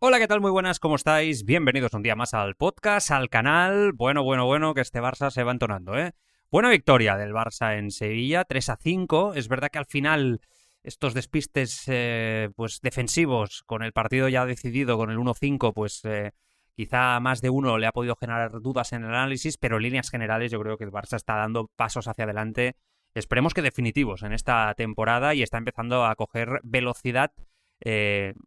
Hola, ¿qué tal? Muy buenas, ¿cómo estáis? Bienvenidos un día más al podcast, al canal. Bueno, que este Barça se va entonando, ¿eh? Buena victoria del Barça en Sevilla, 3-5. Es verdad que al final estos despistes pues defensivos, con el partido ya decidido, con el 1-5, pues quizá más de uno le ha podido generar dudas en el análisis, pero en líneas generales yo creo que el Barça está dando pasos hacia adelante. Esperemos que definitivos en esta temporada y está empezando a coger velocidad.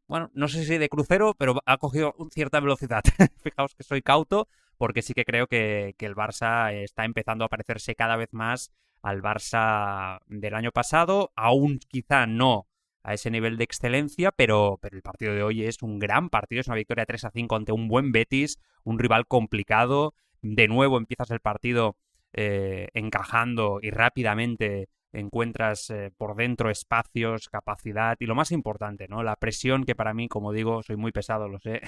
Bueno, no sé si de crucero, pero ha cogido cierta velocidad. Fijaos que soy cauto, porque sí que creo que el Barça está empezando a parecerse cada vez más al Barça del año pasado, aún quizá no a ese nivel de excelencia, pero el partido de hoy es un gran partido, es una victoria 3-5 ante un buen Betis, un rival complicado. De nuevo empiezas el partido encajando y rápidamente encuentras por dentro espacios, capacidad y lo más importante, ¿no? La presión que para mí, como digo, soy muy pesado, lo sé,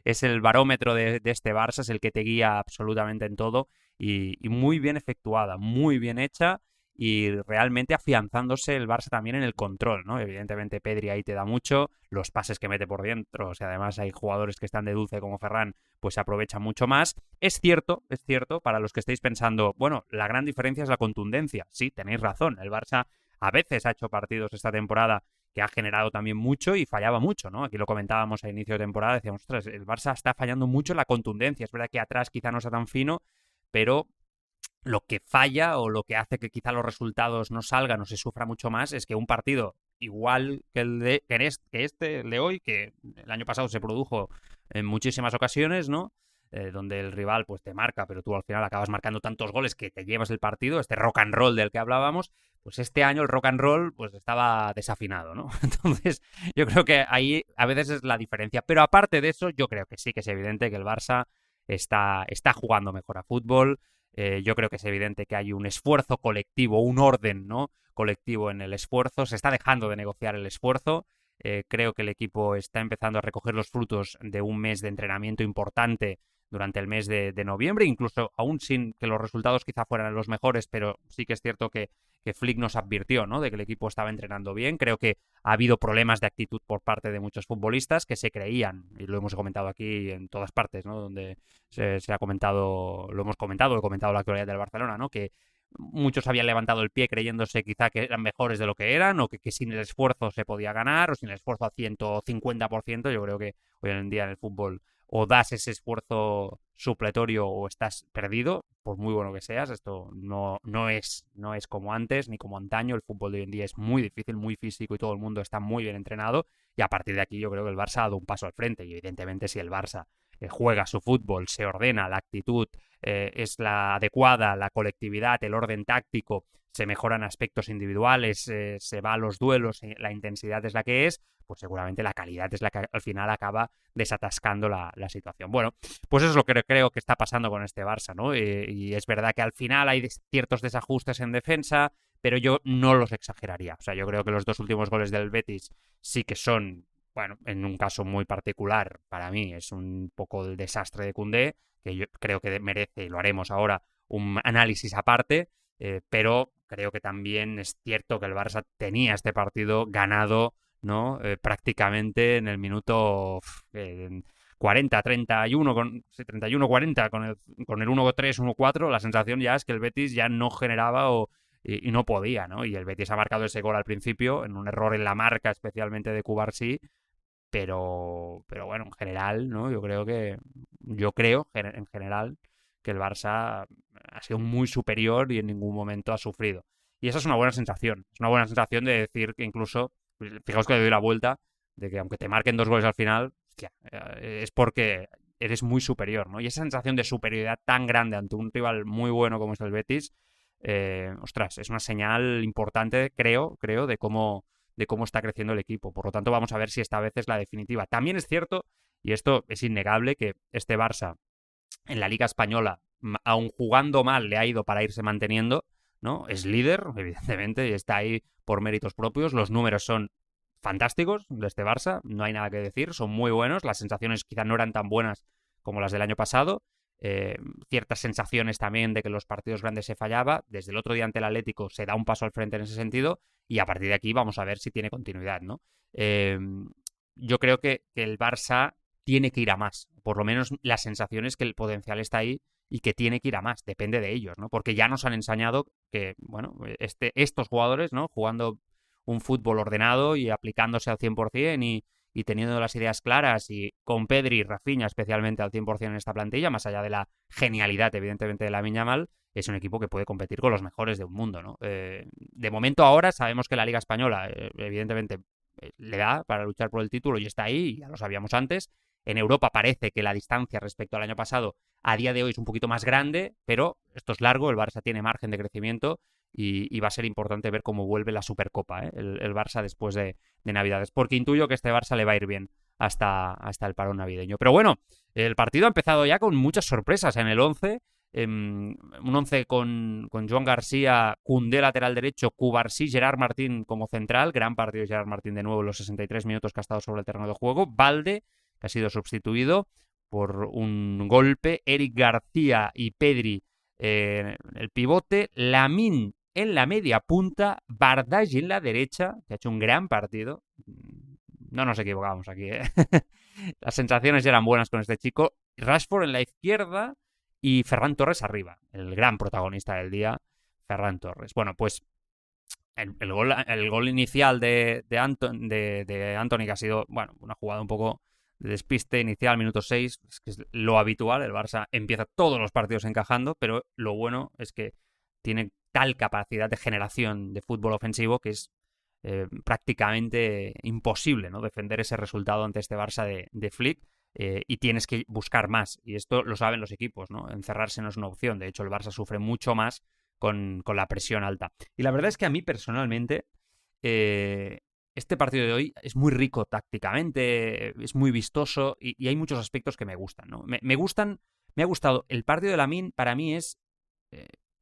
es el barómetro de este Barça, es el que te guía absolutamente en todo y muy bien efectuada, muy bien hecha y realmente afianzándose el Barça también en el control, ¿no? Evidentemente Pedri ahí te da mucho, los pases que mete por dentro, o sea, además hay jugadores que están de dulce como Ferran, pues se aprovechan mucho más. Es cierto, para los que estéis pensando, bueno, la gran diferencia es la contundencia. Sí, tenéis razón, el Barça a veces ha hecho partidos esta temporada que ha generado también mucho y fallaba mucho, ¿no? Aquí lo comentábamos a inicio de temporada, decíamos, ostras, el Barça está fallando mucho en la contundencia. Es verdad que atrás quizá no sea tan fino, pero lo que falla o lo que hace que quizá los resultados no salgan o se sufra mucho más es que un partido igual que el de hoy, que el año pasado se produjo en muchísimas ocasiones, ¿no? Donde el rival pues te marca, pero tú al final acabas marcando tantos goles que te llevas el partido, este rock and roll del que hablábamos, pues este año el rock and roll pues estaba desafinado, ¿no? Entonces yo creo que ahí a veces es la diferencia, pero aparte de eso yo creo que sí que es evidente que el Barça está jugando mejor a fútbol. Yo creo que es evidente que hay un esfuerzo colectivo, un orden, ¿no? Colectivo en el esfuerzo. Se está dejando de negociar el esfuerzo. Creo que el equipo está empezando a recoger los frutos de un mes de entrenamiento importante durante el mes de noviembre, incluso aún sin que los resultados quizá fueran los mejores, pero sí que es cierto que Flick nos advirtió, ¿no? De que el equipo estaba entrenando bien. Creo que ha habido problemas de actitud por parte de muchos futbolistas que se creían, y lo hemos comentado aquí en todas partes, ¿no? Donde se ha comentado, lo hemos comentado, he comentado la actualidad del Barcelona, ¿no? Que muchos habían levantado el pie creyéndose quizá que eran mejores de lo que eran o que sin el esfuerzo se podía ganar o sin el esfuerzo al 150%. Yo creo que hoy en día en el fútbol o das ese esfuerzo supletorio o estás perdido, por muy bueno que seas. Esto no es como antes ni como antaño. El fútbol de hoy en día es muy difícil, muy físico y todo el mundo está muy bien entrenado y a partir de aquí yo creo que el Barça ha dado un paso al frente y evidentemente si el Barça juega su fútbol, se ordena, la actitud es la adecuada, la colectividad, el orden táctico, se mejoran aspectos individuales, se va a los duelos, la intensidad es la que es, pues seguramente la calidad es la que al final acaba desatascando la situación. Bueno, pues eso es lo que creo que está pasando con este Barça, ¿no? Y es verdad que al final hay ciertos desajustes en defensa, pero yo no los exageraría. O sea, yo creo que los dos últimos goles del Betis sí que son, bueno, en un caso muy particular, para mí es un poco el desastre de Koundé, que yo creo que merece, y lo haremos ahora, un análisis aparte, pero creo que también es cierto que el Barça tenía este partido ganado, ¿no? Prácticamente en el minuto 40, 31, sí, 31, 40, con el 1-3, 1-4, la sensación ya es que el Betis ya no generaba y no podía, ¿no? Y el Betis ha marcado ese gol al principio, en un error en la marca, especialmente de Cubarsí, pero bueno, en general, ¿no? Yo creo en general que el Barça ha sido muy superior y en ningún momento ha sufrido. Y esa es una buena sensación. Es una buena sensación de decir que incluso, fijaos que le doy la vuelta, de que aunque te marquen dos goles al final, hostia, es porque eres muy superior, ¿no? Y esa sensación de superioridad tan grande ante un rival muy bueno como es el Betis, ostras, es una señal importante, creo, de cómo está creciendo el equipo. Por lo tanto, vamos a ver si esta vez es la definitiva. También es cierto, y esto es innegable, que este Barça en la Liga Española, aun jugando mal, le ha ido para irse manteniendo, ¿no? Es líder, evidentemente, y está ahí por méritos propios. Los números son fantásticos de este Barça, no hay nada que decir, son muy buenos. Las sensaciones quizá no eran tan buenas como las del año pasado. Eh, Ciertas sensaciones también de que los partidos grandes se fallaba. Desde el otro día ante el Atlético se da un paso al frente en ese sentido y a partir de aquí vamos a ver si tiene continuidad, ¿no? Yo creo que el Barça tiene que ir a más. Por lo menos la sensación es que el potencial está ahí y que tiene que ir a más. Depende de ellos, ¿no? Porque ya nos han enseñado que, bueno, estos jugadores, ¿no? Jugando un fútbol ordenado y aplicándose al 100% y teniendo las ideas claras y con Pedri y Rafinha especialmente al 100% en esta plantilla, más allá de la genialidad, evidentemente, de Lamine Yamal, es un equipo que puede competir con los mejores de un mundo, ¿no? De momento ahora sabemos que la Liga Española, evidentemente, le da para luchar por el título y está ahí, ya lo sabíamos antes. En Europa parece que la distancia respecto al año pasado a día de hoy es un poquito más grande, pero esto es largo, el Barça tiene margen de crecimiento y va a ser importante ver cómo vuelve la Supercopa, el Barça después de Navidades, porque intuyo que este Barça le va a ir bien hasta el parón navideño. Pero bueno, el partido ha empezado ya con muchas sorpresas en el 11. Un 11 con Joan García, Koundé lateral derecho, Cubarsí, Gerard Martín como central. Gran partido de Gerard Martín de nuevo en los 63 minutos que ha estado sobre el terreno de juego. Balde, que ha sido sustituido por un golpe. Eric García y Pedri el pivote. Lamine en la media punta. Bardghji en la derecha, que ha hecho un gran partido. No nos equivocamos aquí, ¿eh? Las sensaciones ya eran buenas con este chico. Rashford en la izquierda y Ferran Torres arriba. El gran protagonista del día, Ferran Torres. Bueno, pues el gol inicial de Anthony, que ha sido, bueno, una jugada un poco de despiste inicial, minuto 6, es que es lo habitual. El Barça empieza todos los partidos encajando, pero lo bueno es que tiene tal capacidad de generación de fútbol ofensivo que es prácticamente imposible, ¿no?, defender ese resultado ante este Barça de Flick, y tienes que buscar más, y esto lo saben los equipos, ¿no? Encerrarse no es una opción. De hecho, el Barça sufre mucho más con la presión alta. Y la verdad es que a mí personalmente este partido de hoy es muy rico tácticamente, es muy vistoso y hay muchos aspectos que me gustan, ¿no? Me ha gustado. El partido de Lamine para mí es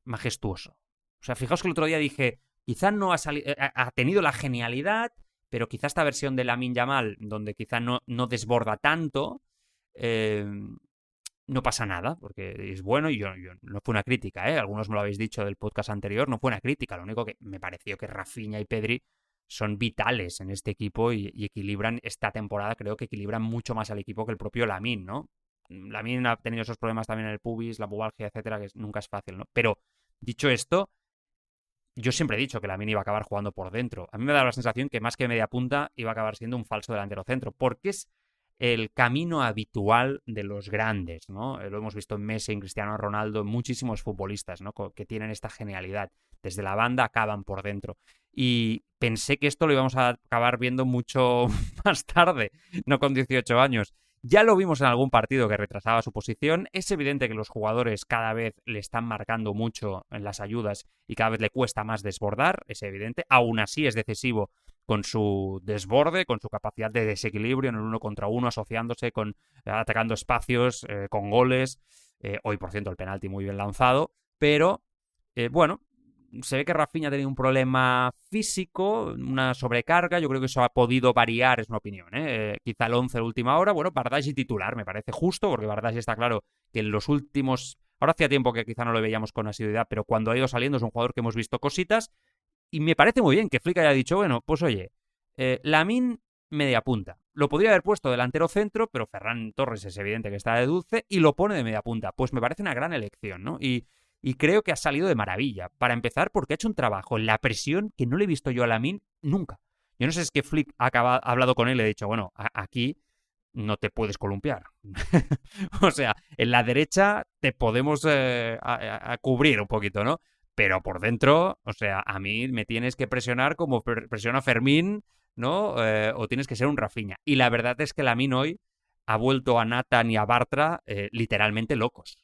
majestuoso. O sea, fijaos que el otro día dije, quizá no ha tenido la genialidad, pero quizá esta versión de Lamine Yamal, donde quizá no desborda tanto, no pasa nada, porque es bueno y yo no fue una crítica, ¿eh? Algunos me lo habéis dicho del podcast anterior, no fue una crítica, lo único que me pareció que Rafinha y Pedri son vitales en este equipo y equilibran esta temporada, creo que equilibran mucho más al equipo que el propio Lamine, ¿no? Lamine ha tenido esos problemas también en el pubis, la pubalgia, etcétera, que nunca es fácil, ¿no? Pero, dicho esto, yo siempre he dicho que Lamine iba a acabar jugando por dentro. A mí me da la sensación que más que media punta iba a acabar siendo un falso delantero centro, porque es el camino habitual de los grandes, ¿no? Lo hemos visto en Messi, en Cristiano Ronaldo, en muchísimos futbolistas, ¿no?, que tienen esta genialidad. Desde la banda acaban por dentro. Y pensé que esto lo íbamos a acabar viendo mucho más tarde, no con 18 años. Ya lo vimos en algún partido que retrasaba su posición. Es evidente que los jugadores cada vez le están marcando mucho en las ayudas y cada vez le cuesta más desbordar, es evidente. Aún así es decisivo con su desborde, con su capacidad de desequilibrio en el 1 contra 1, asociándose, atacando espacios, con goles. Hoy, por cierto, el penalti muy bien lanzado. Pero, bueno, se ve que Rafinha ha tenido un problema físico, una sobrecarga. Yo creo que eso ha podido variar, es una opinión, quizá el 11 de última hora. Bueno, Bardghji titular me parece justo, porque Bardghji está claro que en los últimos... Ahora hacía tiempo que quizá no lo veíamos con asiduidad, pero cuando ha ido saliendo es un jugador que hemos visto cositas. Y me parece muy bien que Flick haya dicho, bueno, pues oye, Lamine media punta. Lo podría haber puesto delantero centro, pero Ferran Torres es evidente que está de dulce y lo pone de media punta. Pues me parece una gran elección, ¿no? Y creo que ha salido de maravilla. Para empezar, porque ha hecho un trabajo en la presión que no le he visto yo a Lamine nunca. Yo no sé si es que Flick ha hablado con él y le ha dicho, bueno, aquí no te puedes columpiar. O sea, en la derecha te podemos a cubrir un poquito, ¿no? Pero por dentro, o sea, a mí me tienes que presionar como presiona Fermín, ¿no? O tienes que ser un Rafinha. Y la verdad es que Lamine hoy ha vuelto a Nathan y a Bartra literalmente locos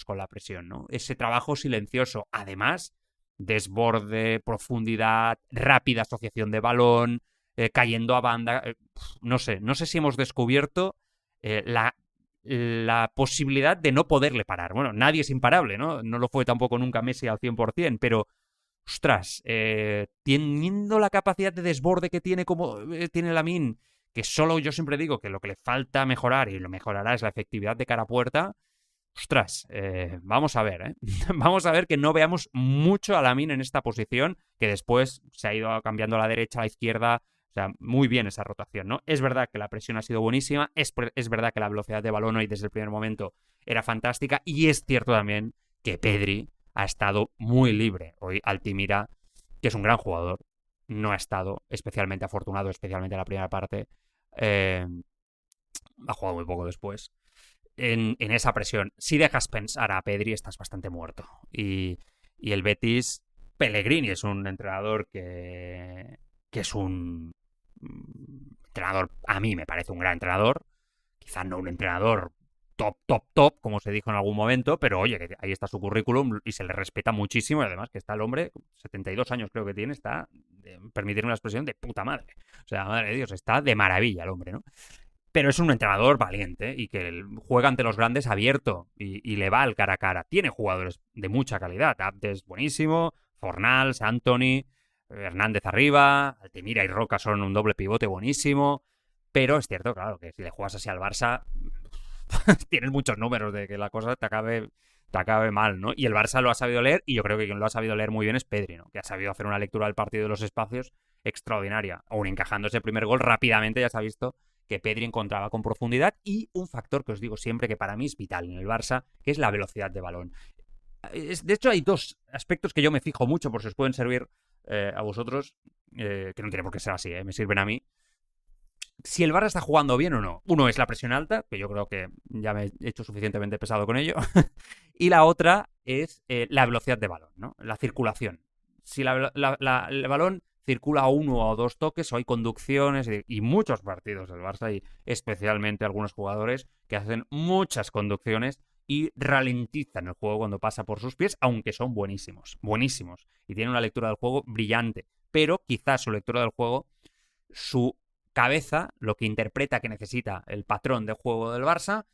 con la presión, ¿no? Ese trabajo silencioso. Además, desborde, profundidad, rápida asociación de balón, cayendo a banda. No sé si hemos descubierto la posibilidad de no poderle parar. Bueno, nadie es imparable, ¿no? No lo fue tampoco nunca Messi al 100%, pero, ostras, teniendo la capacidad de desborde que tiene como tiene Lamine, que solo yo siempre digo que lo que le falta mejorar, y lo mejorará, es la efectividad de cara a puerta. Ostras, vamos a ver, vamos a ver que no veamos mucho a Lamine en esta posición, que después se ha ido cambiando a la derecha, a la izquierda, O sea, muy bien esa rotación, ¿no? Es verdad que la presión ha sido buenísima, es verdad que la velocidad de balón hoy desde el primer momento era fantástica, y es cierto también que Pedri ha estado muy libre. Hoy Altimira, que es un gran jugador, no ha estado especialmente afortunado, especialmente en la primera parte. Ha jugado muy poco después. En esa presión, si dejas pensar a Pedri, estás bastante muerto. Y el Betis, Pellegrini es un entrenador que es un entrenador, a mí me parece un gran entrenador. Quizás no un entrenador top, top, top, como se dijo en algún momento, pero oye, que ahí está su currículum y se le respeta muchísimo. Y además que está el hombre, 72 años creo que tiene, está, permitirme la expresión, de puta madre. O sea, madre de Dios, está de maravilla el hombre, ¿no? Pero es un entrenador valiente y que juega ante los grandes abierto y le va al cara a cara. Tiene jugadores de mucha calidad. Abdes buenísimo, Fornals, Anthony, Hernández arriba, Altimira y Roca son un doble pivote buenísimo. Pero es cierto, claro, que si le juegas así al Barça, tienes muchos números de que la cosa te acabe mal, ¿no? Y el Barça lo ha sabido leer, y yo creo que quien lo ha sabido leer muy bien es Pedri, ¿no? Que ha sabido hacer una lectura del partido de los espacios extraordinaria. Aún encajando ese primer gol rápidamente, ya se ha visto que Pedri encontraba con profundidad, y un factor que os digo siempre que para mí es vital en el Barça, que es la velocidad de balón. De hecho, hay dos aspectos que yo me fijo mucho, por si os pueden servir a vosotros, que no tiene por qué ser así, me sirven a mí. Si el Barça está jugando bien o no. Uno es la presión alta, que yo creo que ya me he hecho suficientemente pesado con ello. Y la otra es la velocidad de balón, ¿no? La circulación. Si el balón circula a uno o dos toques, o hay conducciones, y muchos partidos del Barça, y especialmente algunos jugadores que hacen muchas conducciones y ralentizan el juego cuando pasa por sus pies, aunque son buenísimos, buenísimos. Y tienen una lectura del juego brillante. Pero quizás su lectura del juego, su cabeza, lo que interpreta que necesita el patrón de juego del Barça,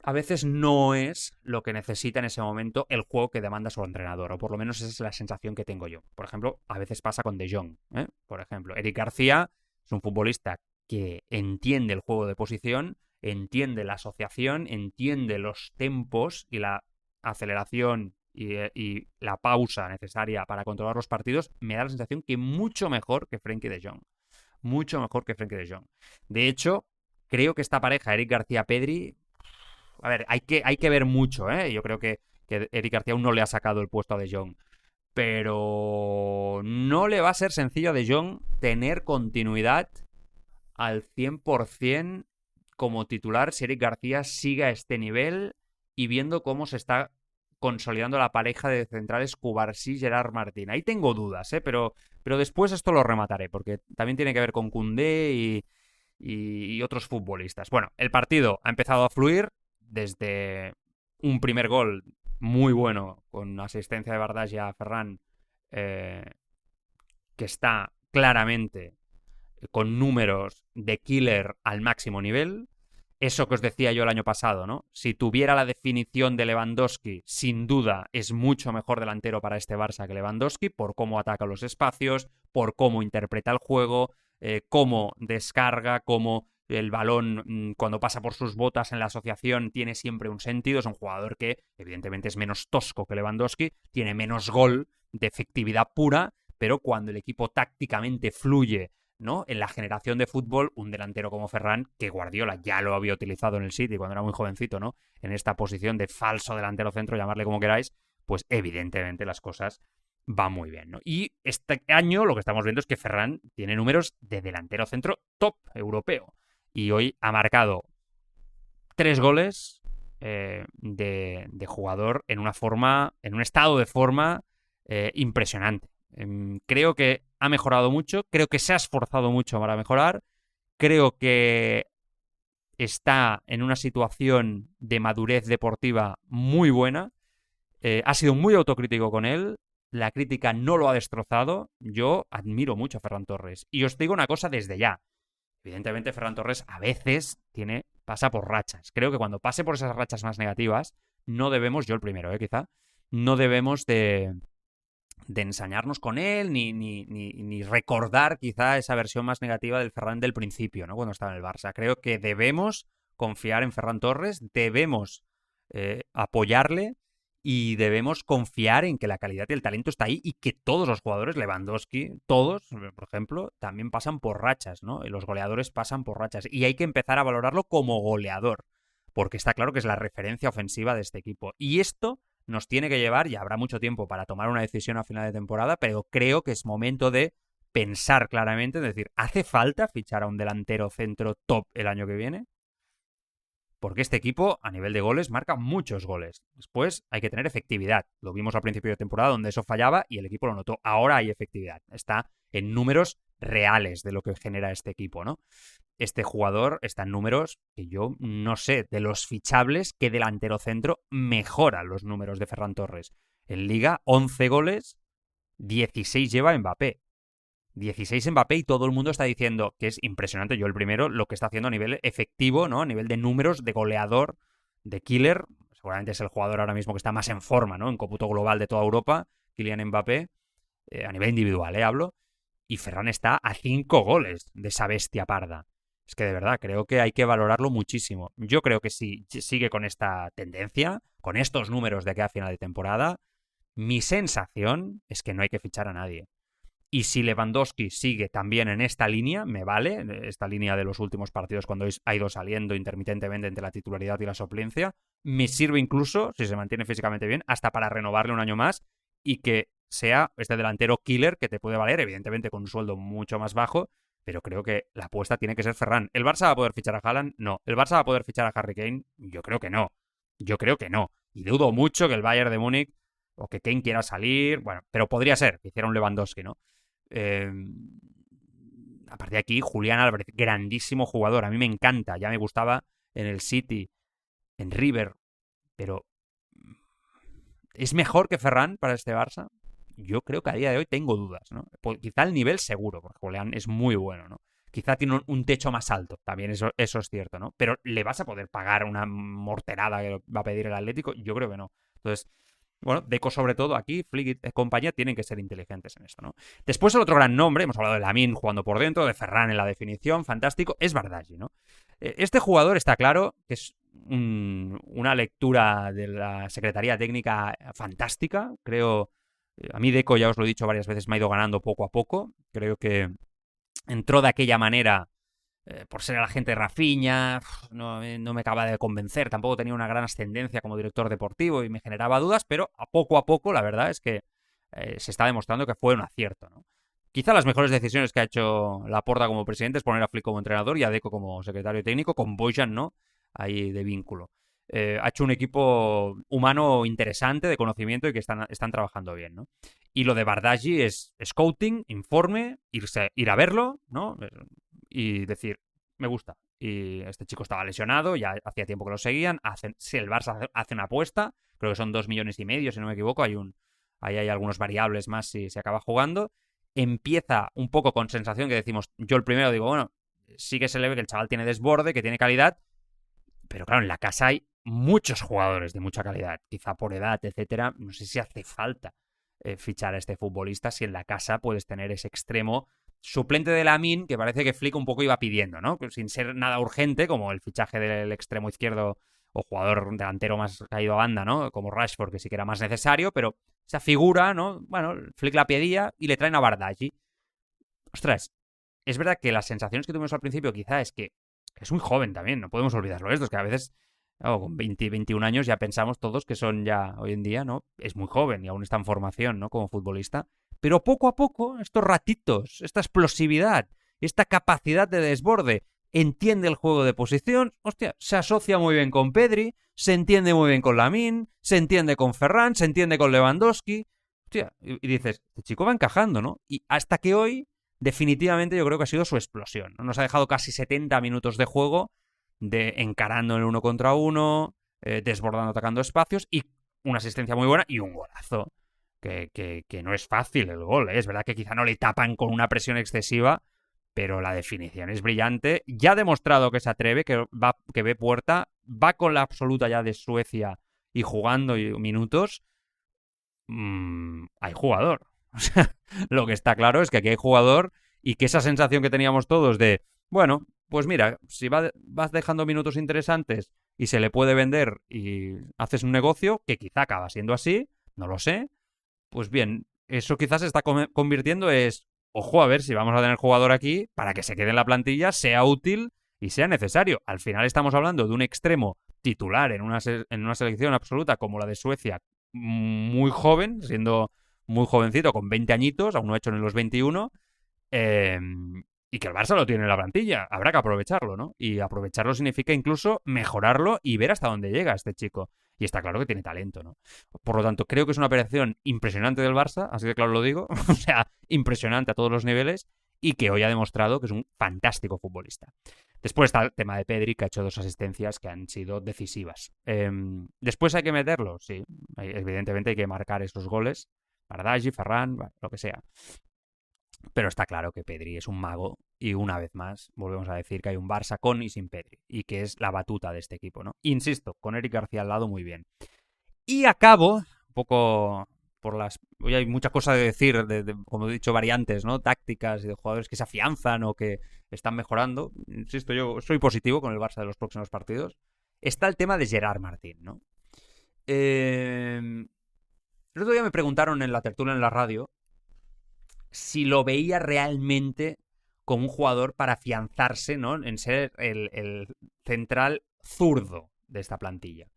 a veces no es lo que necesita en ese momento el juego que demanda su entrenador, o por lo menos esa es la sensación que tengo yo. Por ejemplo, a veces pasa con De Jong, ¿eh? Por ejemplo, Eric García es un futbolista que entiende el juego de posición, entiende la asociación, entiende los tempos y la aceleración y la pausa necesaria para controlar los partidos. Me da la sensación que mucho mejor que Frenkie de Jong. Mucho mejor que Frenkie de Jong. De hecho, creo que esta pareja, Eric García-Pedri, a ver, hay que ver mucho, ¿eh? Yo creo que Eric García aún no le ha sacado el puesto a De Jong. Pero no le va a ser sencillo a De Jong tener continuidad al 100% como titular si Eric García sigue a este nivel, y viendo cómo se está consolidando la pareja de centrales Cubarsí-Gerard Martín. Ahí tengo dudas, pero después esto lo remataré, porque también tiene que ver con Koundé y otros futbolistas. Bueno, el partido ha empezado a fluir desde un primer gol muy bueno con asistencia de Bardach a Ferran, que está claramente con números de killer al máximo nivel. Eso que os decía yo el año pasado, ¿no? Si tuviera la definición de Lewandowski, sin duda es mucho mejor delantero para este Barça que Lewandowski, por cómo ataca los espacios, por cómo interpreta el juego, cómo descarga, cómo el balón, cuando pasa por sus botas en la asociación, tiene siempre un sentido. Es un jugador que evidentemente es menos tosco que Lewandowski, tiene menos gol de efectividad pura, pero cuando el equipo tácticamente fluye, ¿no? En la generación de fútbol, un delantero como Ferran, que Guardiola ya lo había utilizado en el City cuando era muy jovencito, ¿no? En esta posición de falso delantero centro, llamarle como queráis, pues evidentemente las cosas van muy bien, ¿no? Y este año lo que estamos viendo es que Ferran tiene números de delantero centro top europeo. Y hoy ha marcado 3 goles de jugador en una forma, en un estado de forma impresionante. Creo que ha mejorado mucho, creo que se ha esforzado mucho para mejorar, creo que está en una situación de madurez deportiva muy buena, ha sido muy autocrítico con él, la crítica no lo ha destrozado. Yo admiro mucho a Ferran Torres. Y os digo una cosa desde ya. Evidentemente Ferran Torres a veces pasa por rachas. Creo que cuando pase por esas rachas más negativas, no debemos, yo el primero, quizá, no debemos de ensañarnos con él, ni recordar quizá esa versión más negativa del Ferran del principio, ¿no? Cuando estaba en el Barça. Creo que debemos confiar en Ferran Torres, debemos apoyarle, y debemos confiar en que la calidad y el talento está ahí y que todos los jugadores, Lewandowski, todos, por ejemplo, también pasan por rachas, ¿no? Los goleadores pasan por rachas y hay que empezar a valorarlo como goleador, porque está claro que es la referencia ofensiva de este equipo. Y esto nos tiene que llevar, y habrá mucho tiempo para tomar una decisión a final de temporada, pero creo que es momento de pensar claramente, es decir, ¿hace falta fichar a un delantero centro top el año que viene? Porque este equipo, a nivel de goles, marca muchos goles. Después hay que tener efectividad. Lo vimos al principio de temporada donde eso fallaba y el equipo lo notó. Ahora hay efectividad. Está en números reales de lo que genera este equipo, ¿no? Este jugador está en números que yo no sé, de los fichables, qué delantero centro mejora los números de Ferran Torres. En Liga, 11 goles, 16 lleva Mbappé. 16 Mbappé y todo el mundo está diciendo que es impresionante, yo el primero, lo que está haciendo a nivel efectivo, ¿no? A nivel de números, de goleador, de killer. Seguramente es el jugador ahora mismo que está más en forma, ¿no? En cómputo global de toda Europa, Kylian Mbappé, a nivel individual, hablo. Y Ferran está a 5 goles de esa bestia parda. Es que de verdad, creo que hay que valorarlo muchísimo. Yo creo que si sigue con esta tendencia, con estos números de aquí a final de temporada, mi sensación es que no hay que fichar a nadie. Y si Lewandowski sigue también en esta línea, me vale, esta línea de los últimos partidos cuando ha ido saliendo intermitentemente entre la titularidad y la suplencia, me sirve incluso, si se mantiene físicamente bien, hasta para renovarle un año más y que sea este delantero killer que te puede valer, evidentemente con un sueldo mucho más bajo, pero creo que la apuesta tiene que ser Ferran. ¿El Barça va a poder fichar a Haaland? No. ¿El Barça va a poder fichar a Harry Kane? Yo creo que no. Yo creo que no. Y dudo mucho que el Bayern de Múnich o que Kane quiera salir, bueno, pero podría ser que hiciera un Lewandowski, ¿no? A partir de aquí, Julián Álvarez, grandísimo jugador. A mí me encanta, ya me gustaba en el City, en River, pero ¿es mejor que Ferran para este Barça? Yo creo que a día de hoy tengo dudas, ¿no? Pues quizá el nivel seguro, porque Julián es muy bueno, ¿no? Quizá tiene un techo más alto, también eso es cierto, ¿no? Pero ¿le vas a poder pagar una morterada que va a pedir el Atlético? Yo creo que no. Entonces, bueno, Deco sobre todo, aquí, Flick y compañía tienen que ser inteligentes en esto, ¿no? Después el otro gran nombre, hemos hablado de Lamine jugando por dentro, de Ferran en la definición, fantástico, es Bardghji, ¿no? Este jugador está claro que es una lectura de la Secretaría Técnica fantástica, creo. A mí Deco, ya os lo he dicho varias veces, me ha ido ganando poco a poco, creo que entró de aquella manera por ser el agente de Rafinha, no me acaba de convencer, tampoco tenía una gran ascendencia como director deportivo y me generaba dudas, pero a poco, la verdad es que se está demostrando que fue un acierto, ¿no? Quizá las mejores decisiones que ha hecho Laporta como presidente es poner a Flick como entrenador y a Deco como secretario técnico, con Bojan, ¿no? Ahí de vínculo. Ha hecho un equipo humano interesante, de conocimiento y que están trabajando bien, ¿no? Y lo de Bardghji es scouting, informe, ir a verlo, ¿no? Y decir, me gusta. Y este chico estaba lesionado, ya hacía tiempo que lo seguían. Si el Barça hace una apuesta, creo que son 2,5 millones, si no me equivoco, ahí hay algunos variables más si se acaba jugando. Empieza un poco con sensación que decimos, yo el primero digo, bueno, sí que se le ve que el chaval tiene desborde, que tiene calidad, pero claro, en la casa hay muchos jugadores de mucha calidad, quizá por edad, etcétera. No sé si hace falta fichar a este futbolista si en la casa puedes tener ese extremo suplente de Lamine, que parece que Flick un poco iba pidiendo, ¿no? Sin ser nada urgente, como el fichaje del extremo izquierdo o jugador delantero más caído a banda, ¿no? Como Rashford, que sí que era más necesario, pero esa figura, ¿no? Bueno, Flick la pedía y le traen a Bardghji. Ostras, es verdad que las sensaciones que tuvimos al principio quizá es que es muy joven también, no podemos olvidarlo esto, es que a veces con 20, 21 años ya pensamos todos que son ya hoy en día, ¿no? Es muy joven y aún está en formación, ¿no? Como futbolista. Pero poco a poco, estos ratitos, esta explosividad, esta capacidad de desborde, entiende el juego de posición, hostia, se asocia muy bien con Pedri, se entiende muy bien con Lamine, se entiende con Ferran, se entiende con Lewandowski, hostia, y dices, este chico va encajando, ¿no? Y hasta que hoy, definitivamente yo creo que ha sido su explosión, ¿no? Nos ha dejado casi 70 minutos de juego, de encarando el 1 contra 1, desbordando, atacando espacios y una asistencia muy buena y un golazo. Que no es fácil el gol, ¿eh? Es verdad que quizá no le tapan con una presión excesiva, pero la definición es brillante. Ya ha demostrado que se atreve, que ve puerta, va con la absoluta ya de Suecia y jugando minutos. Hay jugador. O sea, lo que está claro es que aquí hay jugador y que esa sensación que teníamos todos de, bueno, pues mira, si vas dejando minutos interesantes, y se le puede vender y haces un negocio que quizá acaba siendo así, no lo sé, pues bien, eso quizás se está convirtiendo es, ojo, a ver si vamos a tener jugador aquí para que se quede en la plantilla, sea útil y sea necesario. Al final estamos hablando de un extremo titular en una selección absoluta como la de Suecia, muy joven, siendo muy jovencito, con 20 añitos, aún no ha hecho en los 21, eh, y que el Barça lo tiene en la plantilla. Habrá que aprovecharlo, ¿no? Y aprovecharlo significa incluso mejorarlo y ver hasta dónde llega este chico. Y está claro que tiene talento, ¿no? Por lo tanto, creo que es una operación impresionante del Barça, así de claro lo digo. O sea, impresionante a todos los niveles y que hoy ha demostrado que es un fantástico futbolista. Después está el tema de Pedri, que ha hecho 2 asistencias que han sido decisivas. Después hay que meterlo, sí. Evidentemente hay que marcar esos goles. Bardagi, Ferran, lo que sea. Pero está claro que Pedri es un mago y una vez más volvemos a decir que hay un Barça con y sin Pedri y que es la batuta de este equipo, ¿no? Insisto, con Eric García al lado muy bien. Y acabo, un poco por las... Hoy hay mucha cosa de decir, como he dicho, variantes, ¿no? Tácticas y de jugadores que se afianzan o que están mejorando. Insisto, yo soy positivo con el Barça de los próximos partidos. Está el tema de Gerard Martín, ¿no? El otro día me preguntaron en la tertulia en la radio si lo veía realmente como un jugador para afianzarse, ¿no? En ser el central zurdo de esta plantilla.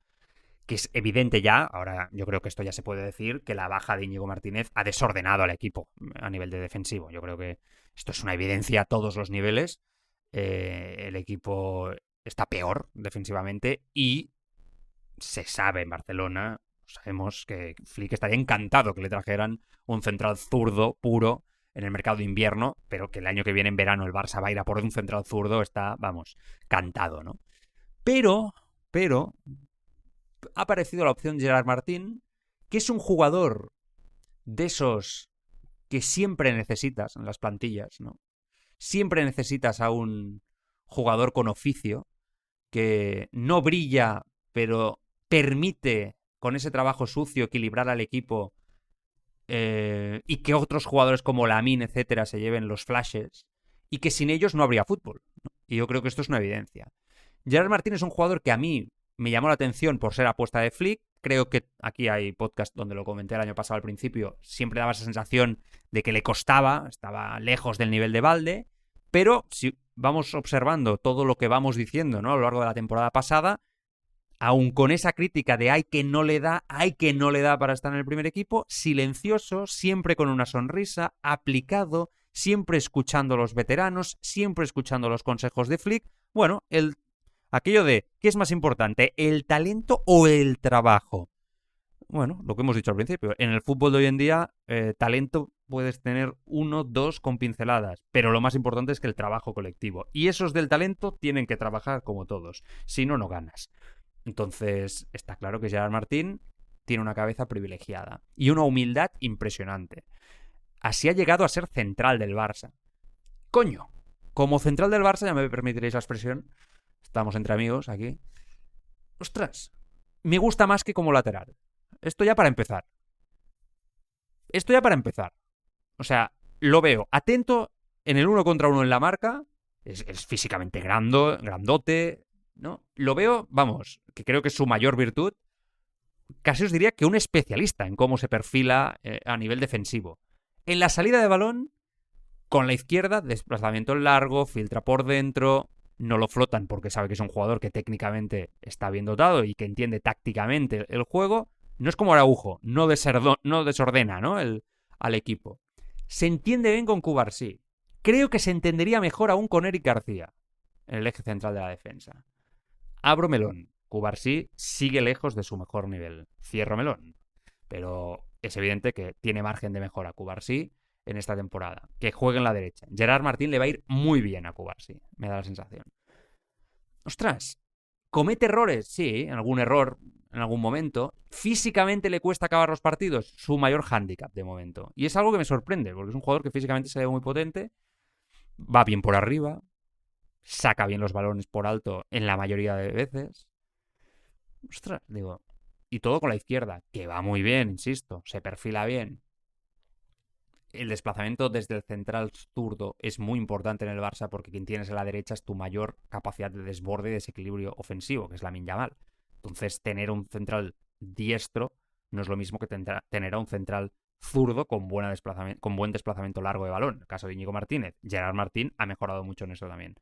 Que es evidente ya, ahora yo creo que esto ya se puede decir, que la baja de Íñigo Martínez ha desordenado al equipo a nivel de defensivo. Yo creo que esto es una evidencia a todos los niveles. El equipo está peor defensivamente y se sabe en Barcelona, sabemos que Flick estaría encantado que le trajeran un central zurdo puro en el mercado de invierno, pero que el año que viene en verano el Barça va a ir a por un central zurdo está, vamos, cantado, ¿no? Pero, ha aparecido la opción Gerard Martín, que es un jugador de esos que siempre necesitas en las plantillas, ¿no? Siempre necesitas a un jugador con oficio que no brilla, pero permite con ese trabajo sucio equilibrar al equipo y que otros jugadores como Lamine, etcétera, se lleven los flashes y que sin ellos no habría fútbol, ¿no? Y yo creo que esto es una evidencia. Gerard Martín es un jugador que a mí me llamó la atención por ser apuesta de Flick. Creo que aquí hay podcast donde lo comenté el año pasado al principio. Siempre daba esa sensación de que le costaba, estaba lejos del nivel de Balde. Pero si vamos observando todo lo que vamos diciendo, ¿no? A lo largo de la temporada pasada, aun con esa crítica de hay que no le da para estar en el primer equipo, silencioso, siempre con una sonrisa, aplicado, siempre escuchando a los veteranos, siempre escuchando los consejos de Flick. Bueno, aquello de, ¿qué es más importante, el talento o el trabajo? Bueno, lo que hemos dicho al principio, en el fútbol de hoy en día, talento puedes tener 1, 2 con pinceladas, pero lo más importante es que el trabajo colectivo. Y esos del talento tienen que trabajar como todos, si no, no ganas. Entonces, está claro que Gerard Martín tiene una cabeza privilegiada y una humildad impresionante. Así ha llegado a ser central del Barça. Coño, como central del Barça, ya me permitiréis la expresión, estamos entre amigos aquí. Ostras, me gusta más que como lateral. Esto ya para empezar. O sea, lo veo atento en el 1 contra 1 en la marca. Es físicamente grandote, ¿no? Lo veo, vamos, que creo que es su mayor virtud. Casi os diría que un especialista en cómo se perfila a nivel defensivo. En la salida de balón, con la izquierda, desplazamiento largo, filtra por dentro, no lo flotan porque sabe que es un jugador que técnicamente está bien dotado y que entiende tácticamente el juego. No es como Araujo, no desordena, ¿no? al equipo. Se entiende bien con Cubarsí. Creo que se entendería mejor aún con Eric García, en el eje central de la defensa. Abro melón. Cubarsí sigue lejos de su mejor nivel. Cierro melón. Pero es evidente que tiene margen de mejora Cubarsí en esta temporada. Que juegue en la derecha. Gerard Martín le va a ir muy bien a Cubarsí, me da la sensación. Ostras, ¿comete errores? Sí, algún error en algún momento. Físicamente le cuesta acabar los partidos. Su mayor hándicap de momento. Y es algo que me sorprende, porque es un jugador que físicamente se ve muy potente, va bien por arriba, saca bien los balones por alto en la mayoría de veces. Ostras, digo, y todo con la izquierda, que va muy bien, insisto, se perfila bien. el desplazamiento desde el central zurdo es muy importante en el Barça porque quien tienes a la derecha es tu mayor capacidad de desborde y desequilibrio ofensivo, que es Lamine Yamal. Entonces, tener un central diestro no es lo mismo que tener a un central zurdo con buen desplazamiento largo de balón. En el caso de Íñigo Martínez, Gerard Martín ha mejorado mucho en eso también.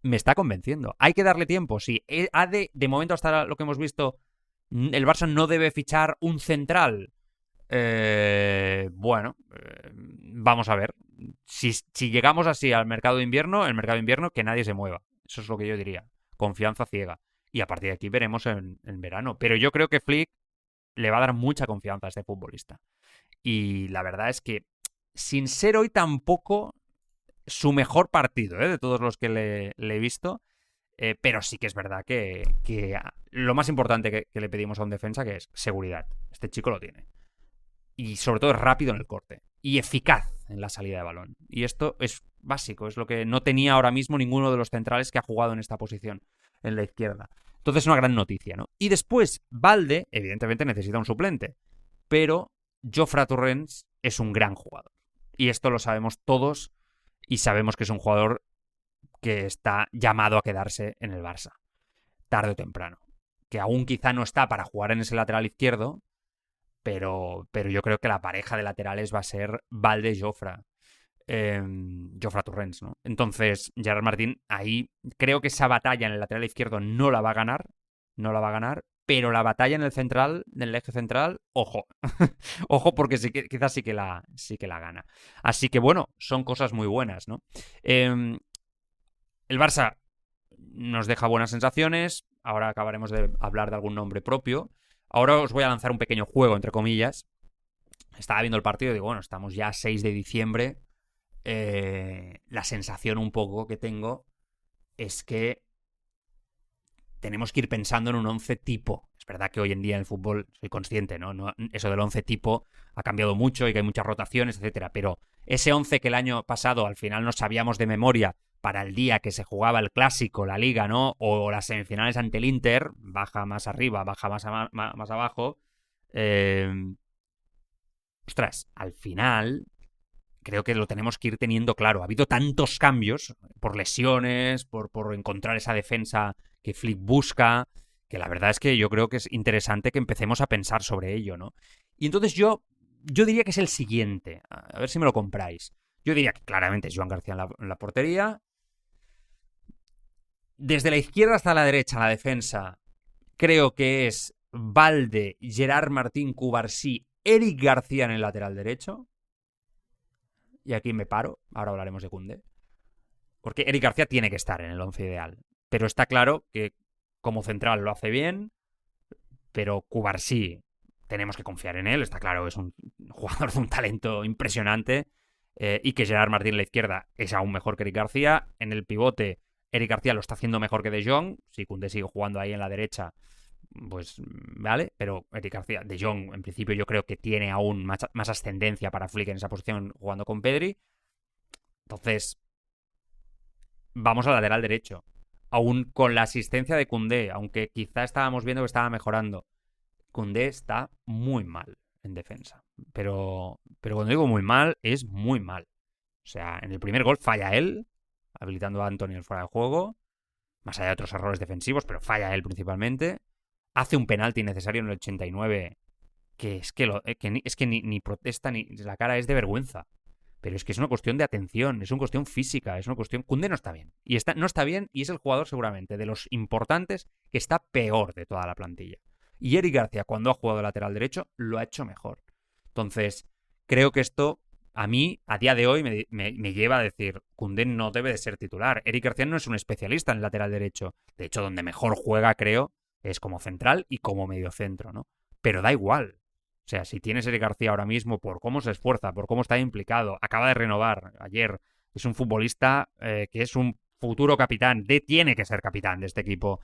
Me está convenciendo. ¿Hay que darle tiempo? Sí. De momento, hasta lo que hemos visto, el Barça no debe fichar un central. Vamos a ver. Si llegamos así al mercado de invierno, que nadie se mueva. Eso es lo que yo diría. Confianza ciega. Y a partir de aquí veremos en verano. Pero yo creo que Flick le va a dar mucha confianza a este futbolista. Y la verdad es que, sin ser hoy tampoco su mejor partido, de todos los que le he visto, pero sí que es verdad que lo más importante que le pedimos a un defensa, que es seguridad. Este chico lo tiene. Y sobre todo es rápido en el corte. Y eficaz en la salida de balón. Y esto es básico, es lo que no tenía ahora mismo ninguno de los centrales que ha jugado en esta posición, en la izquierda. Entonces es una gran noticia, ¿no? Y después, Balde, evidentemente necesita un suplente. Pero Jofre Torrens es un gran jugador. Y esto lo sabemos todos. Y sabemos que es un jugador que está llamado a quedarse en el Barça. Tarde o temprano. Que aún quizá no está para jugar en ese lateral izquierdo. Pero yo creo que la pareja de laterales va a ser Balde-Jofre. Jofre Torrens, ¿no? Entonces, Gerard Martín, ahí creo que esa batalla en el lateral izquierdo no la va a ganar. No la va a ganar. Pero la batalla en el eje central, ojo. Ojo, porque quizás sí que la gana. Así que bueno, son cosas muy buenas, ¿no? El Barça nos deja buenas sensaciones. Ahora acabaremos de hablar de algún nombre propio. Ahora os voy a lanzar un pequeño juego, entre comillas. Estaba viendo el partido y digo, bueno, estamos ya a 6 de diciembre. La sensación un poco que tengo es que tenemos que ir pensando en un 11 tipo. Es verdad que hoy en día en el fútbol soy consciente, ¿no? Eso del 11 tipo ha cambiado mucho y que hay muchas rotaciones, etcétera. Pero ese 11 que el año pasado al final nos sabíamos de memoria para el día que se jugaba el Clásico, la Liga, ¿no? O las semifinales ante el Inter, baja más arriba, baja más abajo. Ostras, al final creo que lo tenemos que ir teniendo claro. Ha habido tantos cambios por lesiones, por encontrar esa defensa que Flick busca, que la verdad es que yo creo que es interesante que empecemos a pensar sobre ello, ¿no? Y entonces yo diría que es el siguiente. A ver si me lo compráis. Yo diría que claramente es Joan García en la portería. Desde la izquierda hasta la derecha, la defensa, creo que es Balde, Gerard Martín, Cubarsí, Eric García en el lateral derecho. Y aquí me paro, ahora hablaremos de Koundé. Porque Eric García tiene que estar en el 11 ideal. Pero está claro que como central lo hace bien, pero Cubarsí tenemos que confiar en él, está claro, es un jugador de un talento impresionante, y que Gerard Martín en la izquierda es aún mejor que Eric García. En el pivote, Eric García lo está haciendo mejor que De Jong. Si Koundé sigue jugando ahí en la derecha, pues vale, pero Eric García, De Jong en principio yo creo que tiene aún más ascendencia para Flick en esa posición jugando con Pedri. Entonces, vamos al lateral derecho. Aún con la asistencia de Koundé, aunque quizá estábamos viendo que estaba mejorando, Koundé está muy mal en defensa. Pero cuando digo muy mal, es muy mal. O sea, en el primer gol falla él, habilitando a Antony fuera de juego, más allá de otros errores defensivos, pero falla él principalmente. Hace un penalti innecesario en el 89, que es que ni protesta, ni la cara es de vergüenza. Pero es que es una cuestión de atención, es una cuestión física, es una cuestión... Koundé no está bien. No está bien y es el jugador seguramente de los importantes que está peor de toda la plantilla. Y Eric García, cuando ha jugado de lateral derecho, lo ha hecho mejor. Entonces, creo que esto, a mí, a día de hoy, me lleva a decir, Koundé no debe de ser titular. Eric García no es un especialista en el lateral derecho. De hecho, donde mejor juega, creo, es como central y como mediocentro, ¿no? Pero da igual. O sea, si tienes a Eric García ahora mismo por cómo se esfuerza, por cómo está implicado, acaba de renovar ayer, es un futbolista que es un futuro capitán, tiene que ser capitán de este equipo.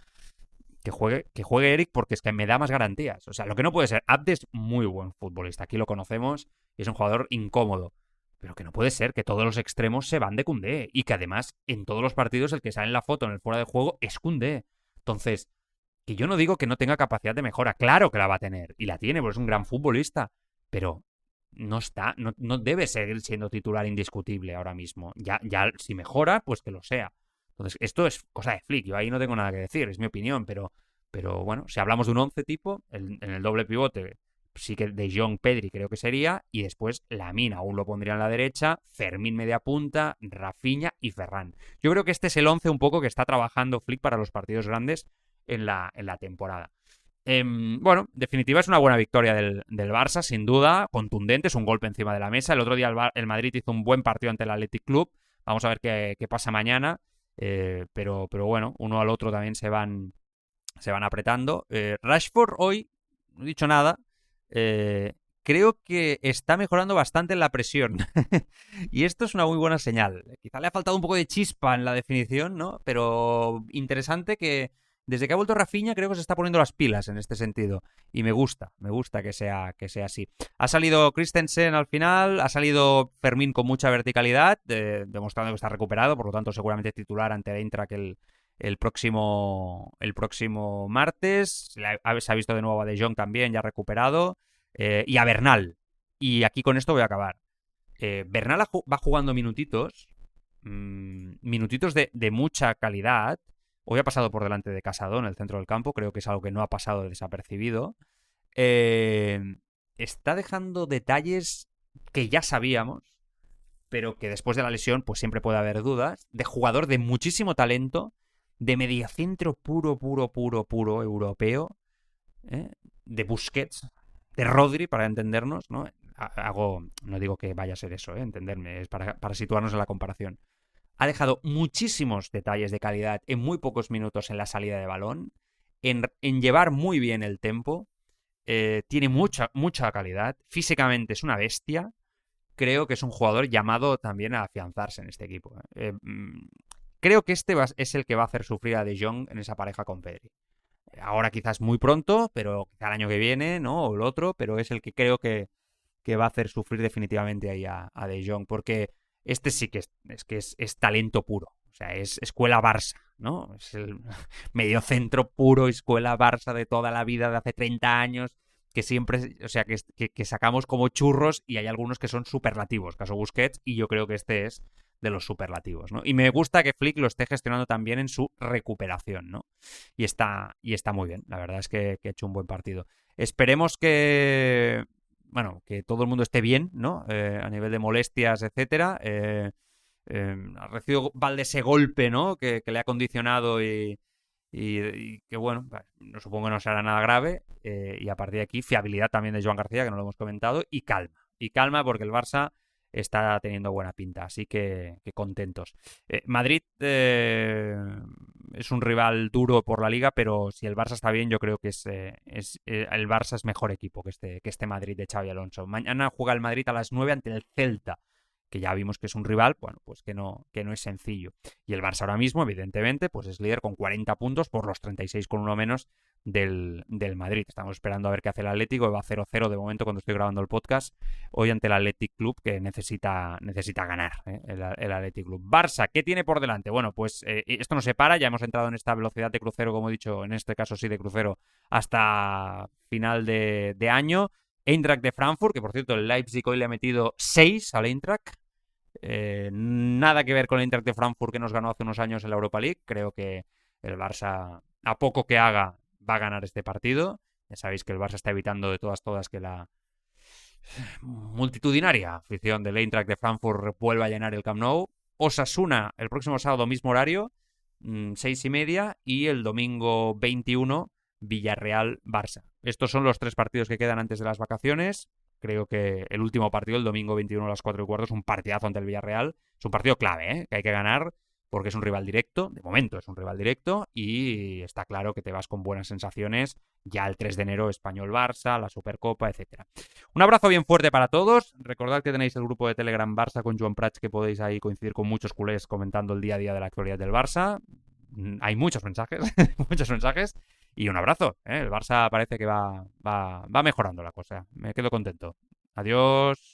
Que juegue Eric porque es que me da más garantías. O sea, lo que no puede ser, Abde es muy buen futbolista, aquí lo conocemos y es un jugador incómodo. Pero que no puede ser que todos los extremos se van de Koundé y que además en todos los partidos el que sale en la foto en el fuera de juego es Koundé. Entonces, que yo no digo que no tenga capacidad de mejora, claro que la va a tener, y la tiene, porque es un gran futbolista, pero no debe seguir siendo titular indiscutible ahora mismo. Ya si mejora, pues que lo sea. Entonces, esto es cosa de Flick. Yo ahí no tengo nada que decir, es mi opinión, pero bueno, si hablamos de un 11 tipo, en el doble pivote, sí que De Jong, Pedri creo que sería, y después Lamine aún lo pondría en la derecha, Fermín media punta, Rafinha y Ferran. Yo creo que este es el 11 un poco que está trabajando Flick para los partidos grandes en la temporada. Bueno, en definitiva es una buena victoria del Barça, sin duda, contundente, es un golpe encima de la mesa. El otro día el Madrid hizo un buen partido ante el Athletic Club, vamos a ver qué pasa mañana, pero bueno, uno al otro también se van apretando. Rashford hoy, no he dicho nada, creo que está mejorando bastante en la presión. Y esto es una muy buena señal. Quizá le ha faltado un poco de chispa en la definición, ¿no? Pero interesante que desde que ha vuelto Rafinha creo que se está poniendo las pilas en este sentido. Y me gusta que sea así. Ha salido Christensen al final, ha salido Fermín con mucha verticalidad, demostrando que está recuperado, por lo tanto seguramente titular ante Eintracht el próximo martes. Se ha visto de nuevo a De Jong también, ya recuperado. Y a Bernal. Y aquí con esto voy a acabar. Bernal va jugando minutitos. Minutitos de mucha calidad. Hoy ha pasado por delante de Casado en el centro del campo. Creo que es algo que no ha pasado desapercibido. Está dejando detalles que ya sabíamos, pero que después de la lesión pues siempre puede haber dudas. De jugador de muchísimo talento, de mediocentro puro europeo, de Busquets, de Rodri, para entendernos, ¿no? No digo que vaya a ser eso, entenderme, es para situarnos en la comparación. Ha dejado muchísimos detalles de calidad en muy pocos minutos en la salida de balón, en llevar muy bien el tempo, tiene mucha calidad, físicamente es una bestia. Creo que es un jugador llamado también a afianzarse en este equipo. Creo que este es el que va a hacer sufrir a De Jong en esa pareja con Pedri. Ahora quizás muy pronto, pero quizá el año que viene, ¿no? O el otro, pero es el que creo que va a hacer sufrir definitivamente ahí a De Jong, porque este sí que es talento puro. O sea, es escuela Barça, ¿no? Es el mediocentro puro, escuela Barça de toda la vida, de hace 30 años, que siempre, o sea, que sacamos como churros, y hay algunos que son superlativos, caso Busquets, y yo creo que este es de los superlativos, ¿no? Y me gusta que Flick lo esté gestionando también en su recuperación, ¿no? Y está muy bien, la verdad es que ha hecho un buen partido. Esperemos que todo el mundo esté bien, ¿no? A nivel de molestias, etcétera. Ha recibido Valde ese golpe, ¿no? Que le ha condicionado y que bueno, no supongo que no será nada grave. Y a partir de aquí, fiabilidad también de Joan García, que no lo hemos comentado, y calma porque el Barça está teniendo buena pinta, así que contentos. Madrid es un rival duro por la liga, pero si el Barça está bien, yo creo que el Barça es mejor equipo que este Madrid de Xabi Alonso. Mañana juega el Madrid a las 9 ante el Celta, que ya vimos que es un rival, bueno, pues que no es sencillo. Y el Barça ahora mismo, evidentemente, pues es líder con 40 puntos por los 36 con uno menos del Madrid. Estamos esperando a ver qué hace el Atlético. Va 0-0 de momento cuando estoy grabando el podcast. Hoy ante el Athletic Club, que necesita ganar, el Athletic Club. Barça, ¿qué tiene por delante? Bueno, pues esto no se para. Ya hemos entrado en esta velocidad de crucero, como he dicho, en este caso sí de crucero, hasta final de año. Eintracht de Frankfurt, que por cierto el Leipzig hoy le ha metido 6 al Eintracht. Nada que ver con el Eintracht de Frankfurt que nos ganó hace unos años en la Europa League. Creo que el Barça, a poco que haga, va a ganar este partido. Ya sabéis que el Barça está evitando de todas que la multitudinaria afición del Eintracht de Frankfurt vuelva a llenar el Camp Nou. Osasuna el próximo sábado, mismo horario, 6:30, y el domingo 21 Villarreal-Barça. Estos son los 3 partidos que quedan antes de las vacaciones. Creo que el último partido, el domingo 21 a las 4:15, es un partidazo ante el Villarreal. Es un partido clave, que hay que ganar porque es un rival directo. De momento es un rival directo y está claro que te vas con buenas sensaciones ya el 3 de enero, Español-Barça, la Supercopa, etcétera. Un abrazo bien fuerte para todos. Recordad que tenéis el grupo de Telegram Barça con Joan Prats, que podéis ahí coincidir con muchos culés comentando el día a día de la actualidad del Barça. Hay muchos mensajes, muchos mensajes. Y un abrazo, El Barça parece que va mejorando la cosa. Me quedo contento. Adiós.